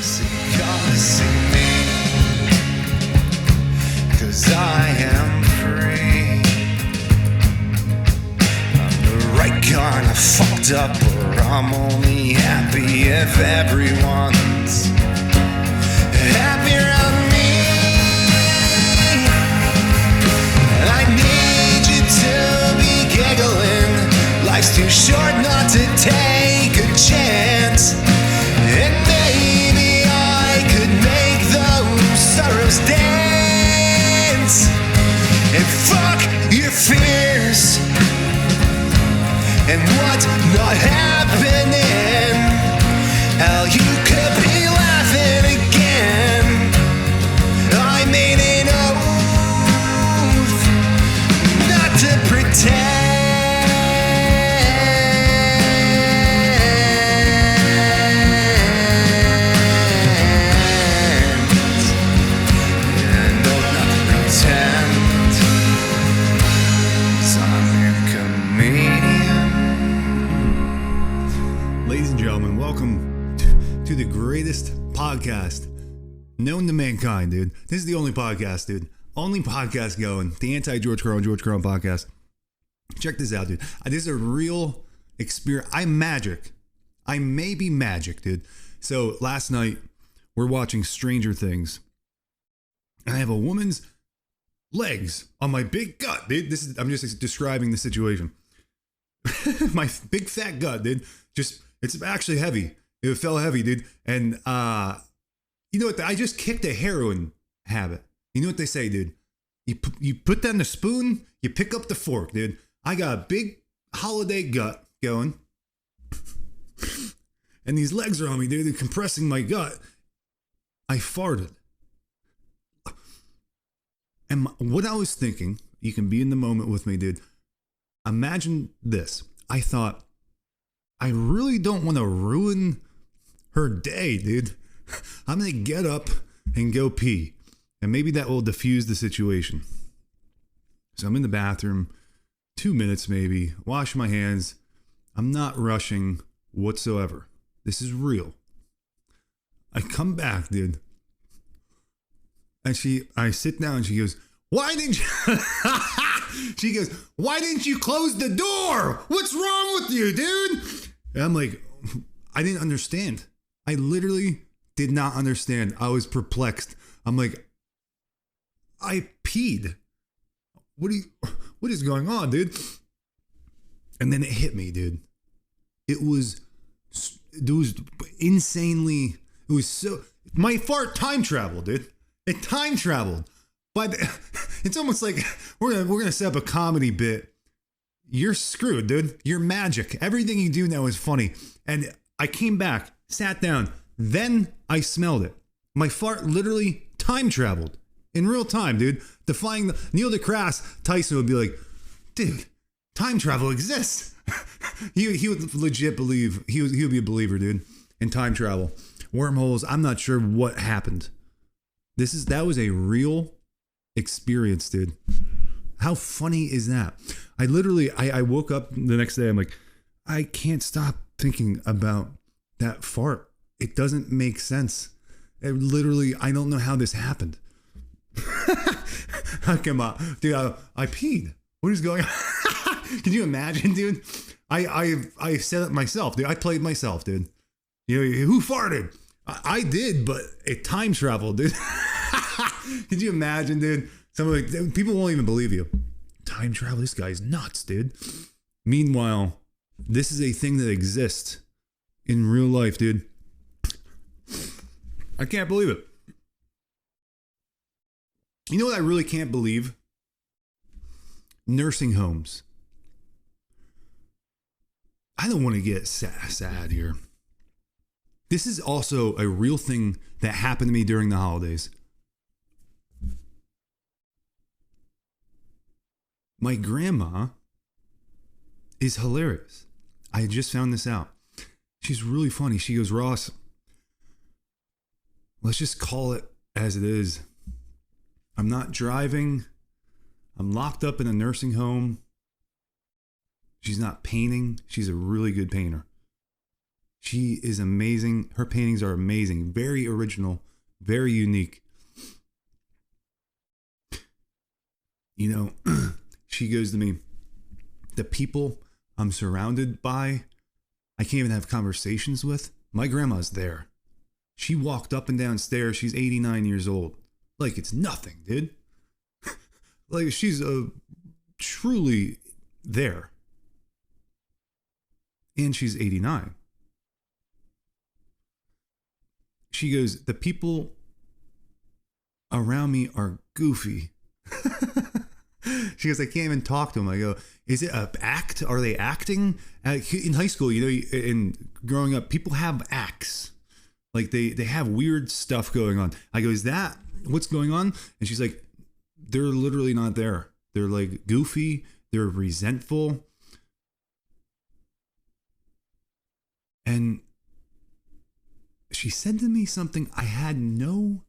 So come to see me, 'cause I am free. I'm the right kind of fucked up, or I'm only happy if everyone's happy around me. I need you to be giggling. Life's too short not to take a chance. And maybe I could make those sorrows dance. And fuck your fears and what's not happening. Hell, you could be laughing again. I made an oath not to pretend. To the greatest podcast known to mankind, dude. This is the only podcast, dude. Only podcast going. The anti-George Carlin podcast. Check this out, dude. This is a real experience. I'm magic. I may be magic, dude. So last night, we're watching Stranger Things. And I have a woman's legs on my big gut, dude. I'm just describing the situation. My big fat gut, dude. It's actually heavy. It felt heavy, dude. And you know what? I just kicked a heroin habit. You know what they say, dude? You put down the spoon, you pick up the fork, dude. I got a big holiday gut going. And these legs are on me, dude. They're compressing my gut. I farted. And what I was thinking, you can be in the moment with me, dude. Imagine this. I thought, I really don't want to ruin her day, dude. I'm going to get up and go pee. And maybe that will diffuse the situation. So I'm in the bathroom, 2 minutes maybe, wash my hands. I'm not rushing whatsoever. This is real. I come back, dude. And I sit down and she goes, why didn't you close the door? What's wrong with you, dude? And I'm like, I didn't understand. I literally did not understand. I was perplexed. I'm like, I peed. What is going on, dude? And then it hit me, dude. It was insanely, my fart time traveled, dude. It time traveled. But it's almost like we're gonna set up a comedy bit. You're screwed, dude. You're magic. Everything you do now is funny. And I came back, sat down, then I smelled it. My fart literally time traveled in real time, dude. Defying Neil deGrasse Tyson would be like, dude, time travel exists. he would legit believe, he would be a believer, dude, in time travel. Wormholes, I'm not sure what happened. That was a real experience, dude. How funny is that? I woke up the next day. I'm like, I can't stop thinking about that fart. It doesn't make sense. I don't know how this happened. Come on, dude. I peed. What is going on? Can you imagine, dude? I said it myself, dude. I played myself, dude. You know, who farted? I did, but it time traveled, dude. Could you imagine, dude? People won't even believe you. Time travel, this guy's nuts, dude. Meanwhile, this is a thing that exists in real life, dude. I can't believe it. You know what I really can't believe? Nursing homes. I don't want to get sad here. This is also a real thing that happened to me during the holidays. My grandma is hilarious. I just found this out. She's really funny. She goes, Ross, let's just call it as it is. I'm not driving. I'm locked up in a nursing home. She's not painting. She's a really good painter. She is amazing. Her paintings are amazing, very original, very unique. You know, she goes to me, the people I'm surrounded by, I can't even have conversations with. My grandma's there. She walked up and down stairs. She's 89 years old. Like it's nothing, dude. Like she's truly there. And she's 89. She goes, the people around me are goofy. She goes, I can't even talk to them. I go, is it an act? Are they acting? In high school, you know, in growing up, people have acts. Like they have weird stuff going on. I go, is that what's going on? And she's like, they're literally not there. They're like goofy. They're resentful. And she said to me something, I had no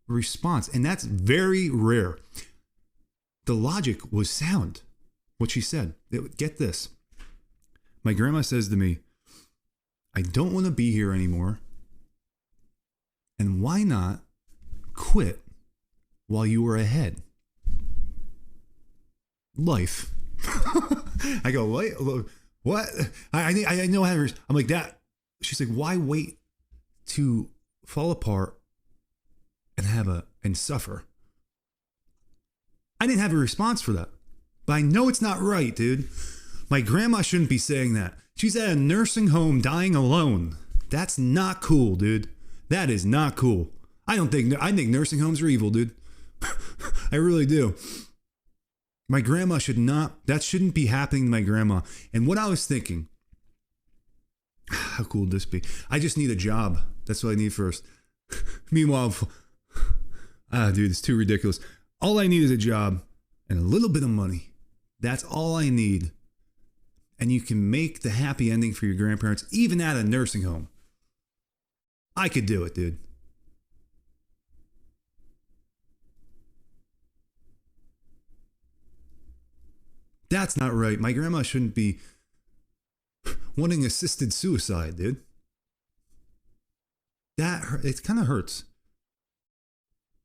response. And that's very rare. The logic was sound, what she said. Get this. My grandma says to me, I don't want to be here anymore. And why not quit while you were ahead? Life. I go, what? I know how to, I'm like that. She's like, why wait to fall apart and suffer? I didn't have a response for that, but I know it's not right, dude. My grandma shouldn't be saying that. She's at a nursing home dying alone. That's not cool, dude. That is not cool. I think nursing homes are evil, dude. I really do. My grandma that shouldn't be happening to my grandma. And what I was thinking, how cool would this be? I just need a job. That's what I need first. Meanwhile, dude, it's too ridiculous. All I need is a job and a little bit of money. That's all I need. And you can make the happy ending for your grandparents, even at a nursing home. I could do it, dude. That's not right. My grandma shouldn't be wanting assisted suicide, dude. It kind of hurts.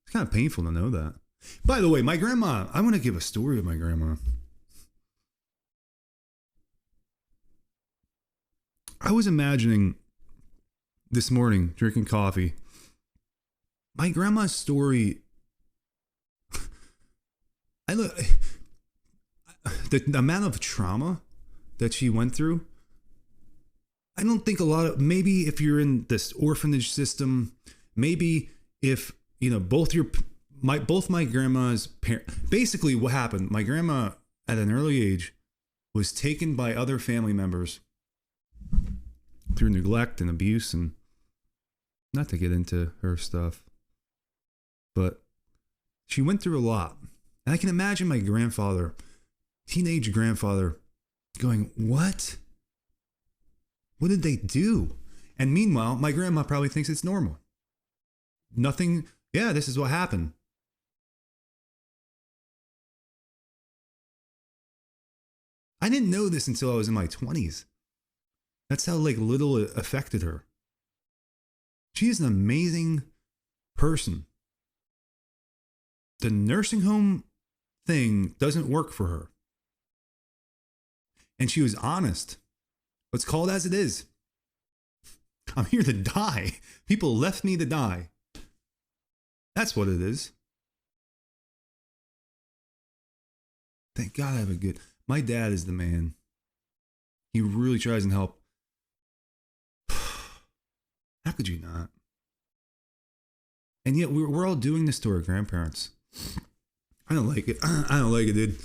It's kind of painful to know that. By the way, my grandma, I want to give a story of my grandma. I was imagining this morning, drinking coffee, my grandma's story. The amount of trauma that she went through, I don't think maybe if you're in this orphanage system, maybe if, you know, both my grandma's parents, basically what happened, my grandma at an early age was taken by other family members through neglect and abuse, and not to get into her stuff, but she went through a lot. And I can imagine my teenage grandfather going, what? What did they do? And meanwhile, my grandma probably thinks it's normal. Nothing. Yeah, this is what happened. I didn't know this until I was in my 20s. That's how little it affected her. She is an amazing person. The nursing home thing doesn't work for her. And she was honest. Let's call it as it is. I'm here to die. People left me to die. That's what it is. Thank God I have my dad is the man. He really tries and help. How could you not? And yet we're all doing this to our grandparents. I don't like it. I don't like it, dude.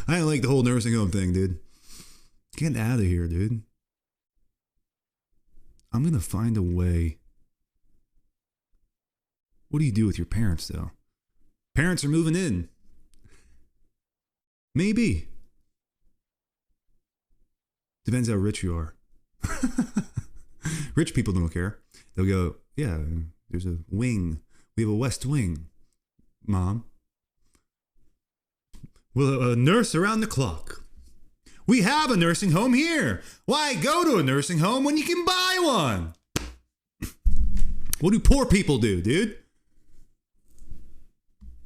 I don't like the whole nursing home thing, dude. Get out of here, dude. I'm going to find a way. What do you do with your parents, though? Parents are moving in. Maybe. Depends how rich you are. Rich people don't care. They'll go, yeah, there's a wing. We have a west wing, Mom. Well, a nurse around the clock. We have a nursing home here. Why go to a nursing home when you can buy one? What do poor people do, dude?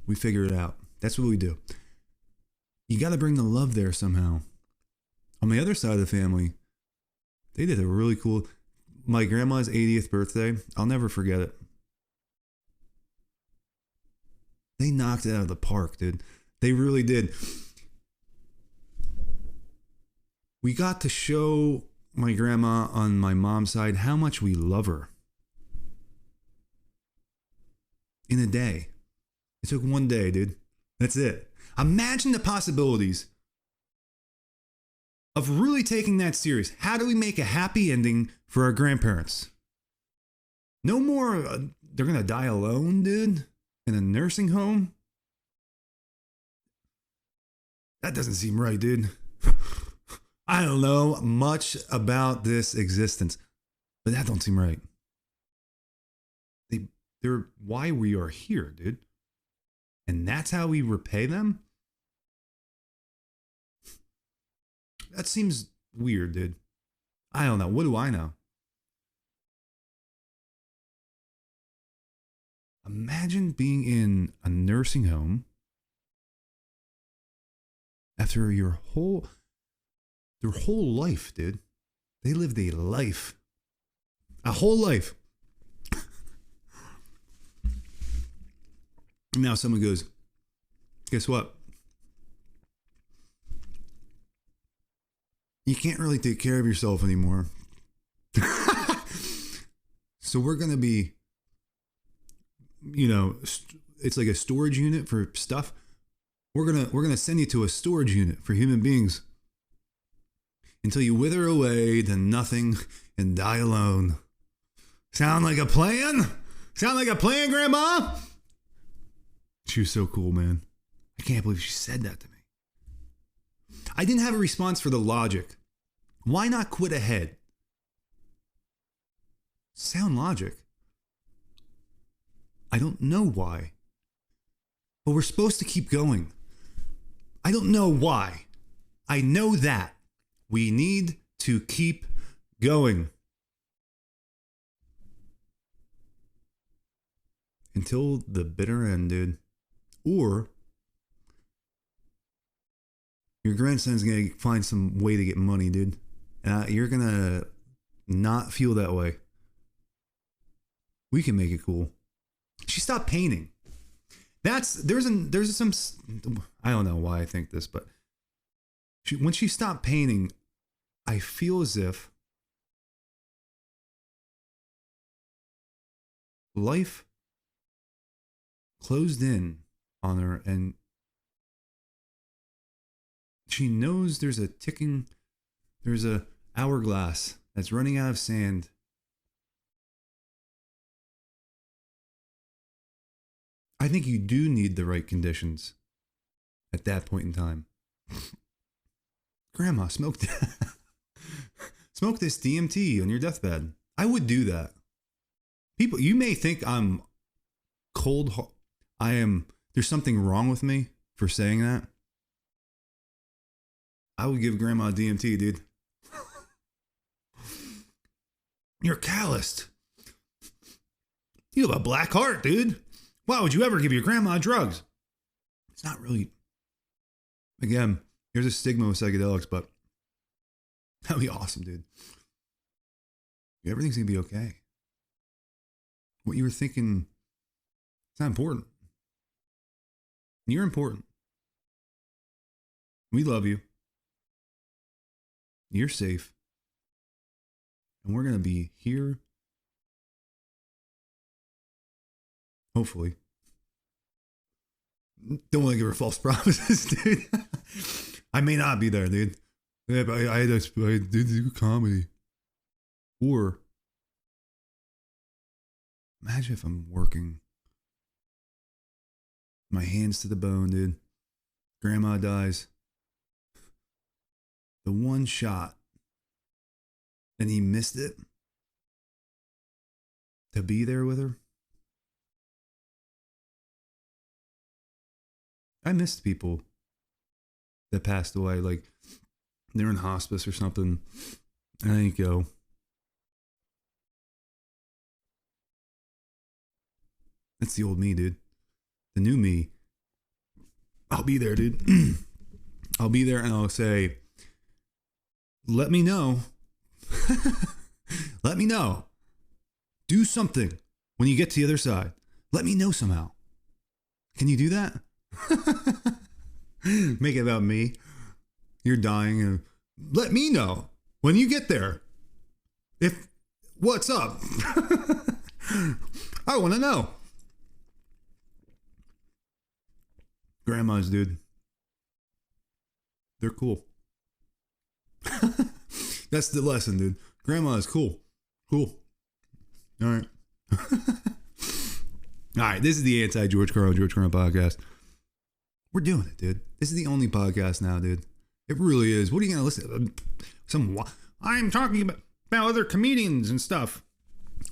We figure it out. That's what we do. You got to bring the love there somehow. On the other side of the family, they did a really cool... My grandma's 80th birthday, I'll never forget it. They knocked it out of the park, dude. They really did. We got to show my grandma on my mom's side how much we love her. In a day. It took one day, dude. That's it. Imagine the possibilities of really taking that serious. How do we make a happy ending for our grandparents? No more, they're going to die alone, dude, in a nursing home? That doesn't seem right, dude. I don't know much about this existence, but that don't seem right. They're why we are here, dude. And that's how we repay them? That seems weird, dude. I don't know. What do I know? Imagine being in a nursing home after their whole life, dude. They lived a life. A whole life. And now someone goes, guess what? You can't really take care of yourself anymore. So we're going to be, it's like a storage unit for stuff. We're going to send you to a storage unit for human beings until you wither away to nothing and die alone. Sound like a plan? Sound like a plan, Grandma? She was so cool, man. I can't believe she said that to me. I didn't have a response for the logic. Why not quit ahead? Sound logic. I don't know why. But we're supposed to keep going. I don't know why. I know that we need to keep going. Until the bitter end, dude. Or your grandson's going to find some way to get money, dude. You're going to not feel that way. We can make it cool. She stopped painting. There's some, I don't know why I think this, but when she stopped painting, I feel as if life closed in on her, and she knows there's a hourglass that's running out of sand. I think you do need the right conditions at that point in time. Grandma, smoke this DMT on your deathbed. I would do that. People, you may think I'm cold. There's something wrong with me for saying that. I would give Grandma DMT, dude. You're calloused. You have a black heart, dude. Why would you ever give your grandma drugs? It's not really... Again, there's a stigma with psychedelics, but that'd be awesome, dude. Everything's going to be okay. What you were thinking, it's not important. You're important. We love you. You're safe. And we're going to be here. Hopefully. Don't want to give her false promises, dude. I may not be there, dude. Yeah, but I did do comedy. Or imagine if I'm working. My hands to the bone, dude. Grandma dies. The one shot. And he missed it. To be there with her. I missed people that passed away. Like, they're in hospice or something. And I go, that's the old me, dude. The new me. I'll be there, dude. I'll be there and I'll say, let me know. Let me know. Do something when you get to the other side. Let me know somehow. Can you do that? Make it about me. You're dying. And let me know when you get there. If what's up? I want to know. Grandmas, dude. They're cool. That's the lesson, dude. Grandma is cool. Cool. All right. All right. This is the George Carlin podcast. We're doing it, dude. This is the only podcast now, dude. It really is. What are you going to listen to? I'm talking about other comedians and stuff.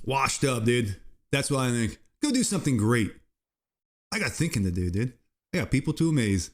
Washed up, dude. That's why I think. Go do something great. I got thinking to do, dude. I got people to amaze.